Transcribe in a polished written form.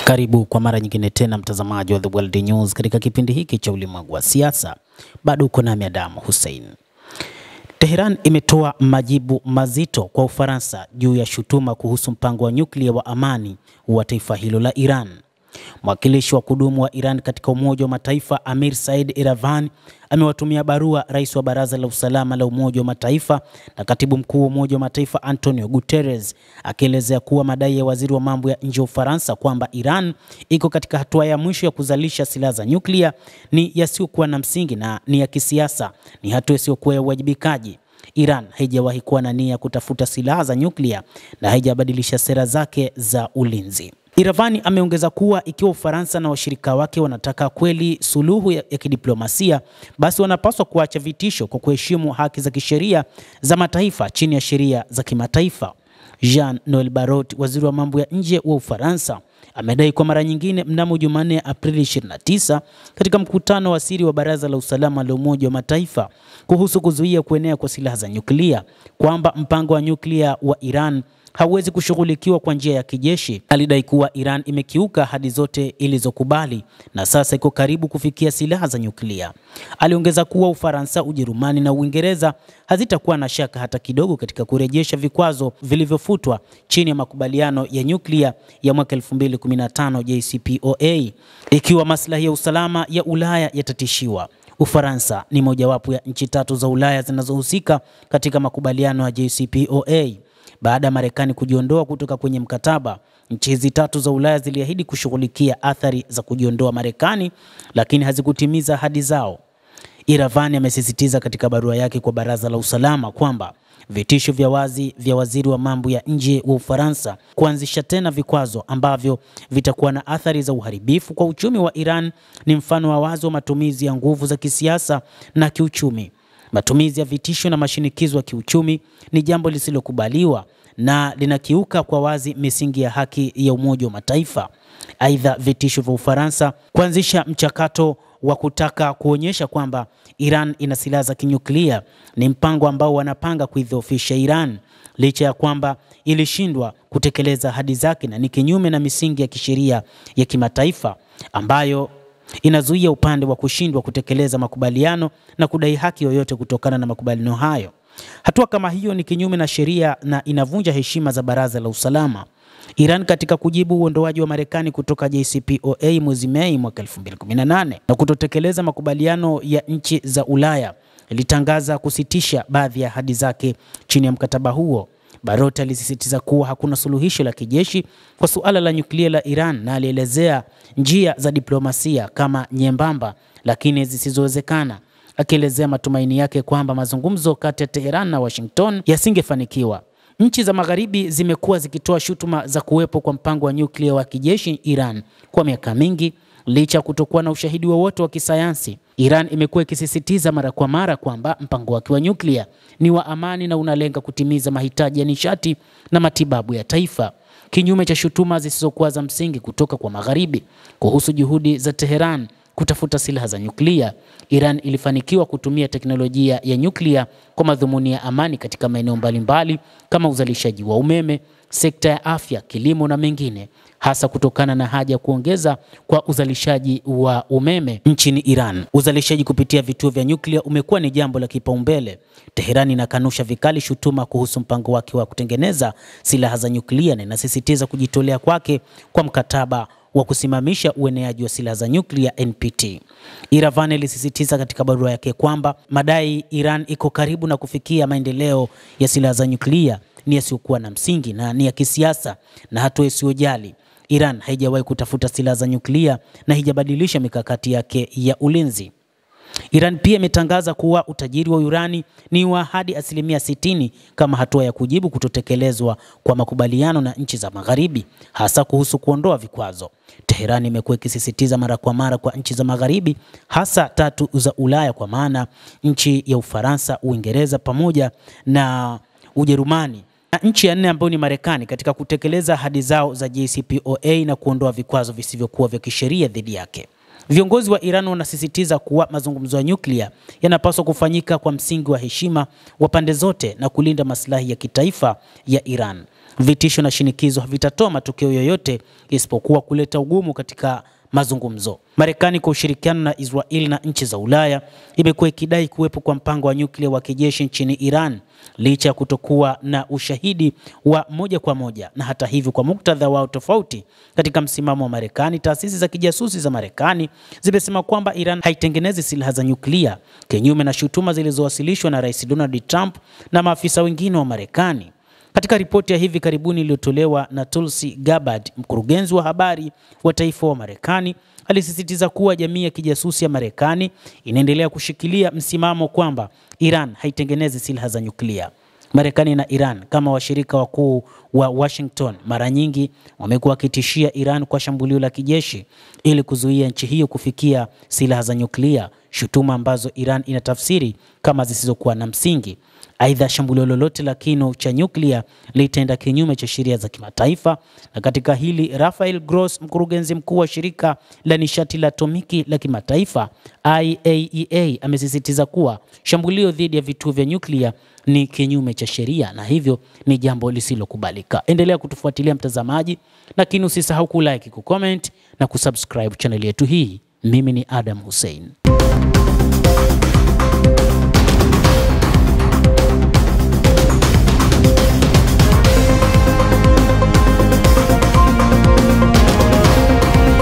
Karibu kwa mara nyingine tena mtazamaji wa The World News katika kipindi hiki cha ulimwengu wa siasa. Bado uko nami Adam Hussein. Tehran imetoa majibu mazito kwa Ufaransa juu ya shutuma kuhusu mpango wa nyuklia wa amani wa taifa hilo la Iran. Mwakilishi wa kudumu wa Iran katika Umoja wa Mataifa Amir Said Iravani amewatumia barua rais wa Baraza la Usalama la Umoja wa Mataifa na katibu mkuu wa Umoja wa Mataifa Antonio Guterres, akielezea kuwa madai ya waziri wa mambo ya nje wa Ufaransa kwamba Iran iko katika hatua ya mwisho ya kuzalisha silaha za nyuklia ni yasiyokuwa na msingi na ni ya kisiasa, ni hatua isiyokuwa ya uwajibikaji. Iran haijawahi kuwa na nia kutafuta silaha za nyuklia na haijabadilisha sera zake za ulinzi. Iravani ameongeza kuwa ikiwa Ufaransa na washirika wake wanataka kweli suluhu ya kidiplomasia, basi wanapaswa kuacha vitisho kwa kuheshimu haki za kisheria za mataifa chini ya sheria za kimataifa. Jean-Noel Barrot, waziri wa mambo ya nje wa Ufaransa, amedai kwa mara nyingine mnamo Jumanne Aprili 29 katika mkutano wa siri wa Baraza la Usalama la Umoja wa Mataifa kuhusu kuzuia kuenea kwa silaha za nyuklia kwamba mpango wa nyuklia wa Iran hauwezi kushughulikiwa kwa njia ya kijeshi. Alidai kuwa Iran imekiuka ahadi zote ilizokubali na sasa iko karibu kufikia silaha za nyuklia. Aliongeza kuwa Ufaransa, Ujerumani na Uingereza hazitakuwa na shaka hata kidogo katika kurejesha vikwazo vilivyofutwa chini ya makubaliano ya nyuklia ya mwaka 2015 JCPOA ikiwa maslahi ya usalama ya Ulaya yatatishiwa. Ufaransa ni mojawapo ya nchi tatu za Ulaya zinazohusika katika makubaliano ya JCPOA. Baada ya Marekani kujiondoa kutoka kwenye mkataba, nchi hizi tatu za Ulaya ziliahidi kushughulikia athari za kujiondoa Marekani, lakini hazikutimiza ahadi zao. Iravani amesisitiza katika barua yake kwa Baraza la Usalama kwamba vitisho vya wazi vya waziri wa mambo ya nje wa Ufaransa kuanzisha tena vikwazo ambavyo vitakuwa na athari za uharibifu kwa uchumi wa Iran ni mfano wa wazi wa matumizi ya nguvu za kisiasa na kiuchumi. Matumizi ya vitisho na mashinikizo ya kiuchumi ni jambo lisilokubaliwa na linakiuka kwa wazi misingi ya haki ya Umoja wa Mataifa. Aidha, vitisho vya Ufaransa kuanzisha mchakato wa kutaka kuonyesha kwamba Iran ina silaha za kinyuklia ni mpango ambao wanapanga kuidhoofisha Iran licha ya kwamba ilishindwa kutekeleza ahadi zake na ni kinyume na misingi ya kisheria ya kimataifa ambayo inazuia upande wa kushindwa kutekeleza makubaliano na kudai haki yoyote kutokana na makubaliano hayo. Hatua kama hiyo ni kinyume na sheria na inavunja heshima za Baraza la Usalama. Iran katika kujibu uondoaji wa Marekani kutoka JCPOA mwezi Mei mwaka 2018 na kutotekeleza makubaliano ya nchi za Ulaya, ilitangaza kusitisha baadhi ya ahadi zake chini ya mkataba huo. Barrot alisisitiza kuwa hakuna suluhisho la kijeshi kwa suala la nyuklia la Iran na alielezea njia za diplomasia kama nyembamba lakini zisizowezekana, akielezea matumaini yake kwamba mazungumzo kati ya Tehran na Washington yasingefanikiwa. Nchi za Magharibi zimekuwa zikitoa shutuma za kuwepo kwa mpango wa nyuklia wa kijeshi Iran kwa miaka mingi licha kutokuwa na ushahidi wowote wa kisayansi. Iran imekuwa ikisisitiza mara kwa mara kwamba mpango wake wa nyuklia ni wa amani na unalenga kutimiza mahitaji ya nishati na matibabu ya taifa, kinyume cha shutuma zisizokuwa za msingi kutoka kwa Magharibi kuhusu juhudi za Tehran kutafuta silaha za nyuklia. Iran ilifanikiwa kutumia teknolojia ya nyuklia kwa madhumuni ya amani katika maeneo mbalimbali kama uzalishaji wa umeme, sekta ya afya, kilimo na mengine, hasa kutokana na haja ya kuongeza kwa uzalishaji wa umeme nchini Iran. Uzalishaji kupitia vituo vya nyuklia umekuwa ni jambo la kipaumbele. Tehran inakanusha vikali shutuma kuhusu mpango wake wa kutengeneza silaha za nyuklia na inasisitiza kujitolea kwake kwa mkataba wa kusimamisha ueneaji wa silaha za nyuklia NPT. Iravani alisisitiza katika barua yake kwamba madai Iran iko karibu na kufikia maendeleo ya silaha za nyuklia ni yasiyokuwa na msingi na ni ya kisiasa na hatua isiyojali. Iran haijawahi kutafuta silaha za nyuklia na haijabadilisha mikakati yake ya ulinzi. Iran pia imetangaza kuwa utajiri wa urani ni wa hadi 60% kama hatua ya kujibu kutotekelezwa kwa makubaliano na nchi za Magharibi, hasa kuhusu kuondoa vikwazo. Tehran imekuwa ikisisitiza mara kwa mara kwa nchi za Magharibi, hasa tatu za Ulaya kwa maana nchi ya Ufaransa, Uingereza pamoja na Ujerumani, na nchi ya nne ambayo ni Marekani, katika kutekeleza ahadi zao za JCPOA na kuondoa vikwazo visivyokuwa vya kisheria dhidi yake. Viongozi wa Iran wanasisitiza kuwa mazungumzo ya nyuklia yanapaswa kufanyika kwa msingi wa heshima wa pande zote na kulinda maslahi ya kitaifa ya Iran. vitisho na shinikizo havitatoa matokeo yoyote isipokuwa kuleta ugumu katika mazungumzo. Marekani kwa ushirikiano na Israeli na nchi za Ulaya imekuwa ikidai kuwepo kwa mpango wa nyuklia wa kijeshi nchini Iran licha ya kutokuwa na ushahidi wa moja kwa moja. Na hata hivyo, kwa muktadha wao tofauti katika msimamo wa Marekani, taasisi za kijasusi za Marekani zimesema kwamba Iran haitengenezi silaha za nyuklia, kinyume na shutuma zilizowasilishwa na Rais Donald Trump na maafisa wengine wa Marekani. Katika ripoti ya hivi karibuni iliyotolewa na Tulsi Gabbard, mkurugenzi wa habari wa taifa wa Marekani, alisisitiza kuwa jamii ya kijasusi ya Marekani inaendelea kushikilia msimamo kwamba Iran haitengenezi silaha za nyuklia. Marekani na Iran kama washirika wakuu wa Washington mara nyingi wamekuwa wakitishia Iran kwa shambulio la kijeshi ili kuzuia nchi hiyo kufikia silaha za nyuklia, shutuma ambazo Iran inatafsiri kama zisizokuwa na msingi. Aidha, shambulio lolote la kinu cha nyuklia litaenda kinyume cha sheria za kimataifa, na katika hili Rafael Gross, mkurugenzi mkuu wa shirika la nishati la atomiki la kimataifa IAEA, amesisitiza kuwa shambulio dhidi ya vituo vya nyuklia ni kinyume cha sheria na hivyo ni jambo lisilokubalika. Endelea kutufuatilia mtazamaji, lakini usisahau kulike, kucomment na kusubscribe channel yetu hii. Mimi ni Adam Hussein.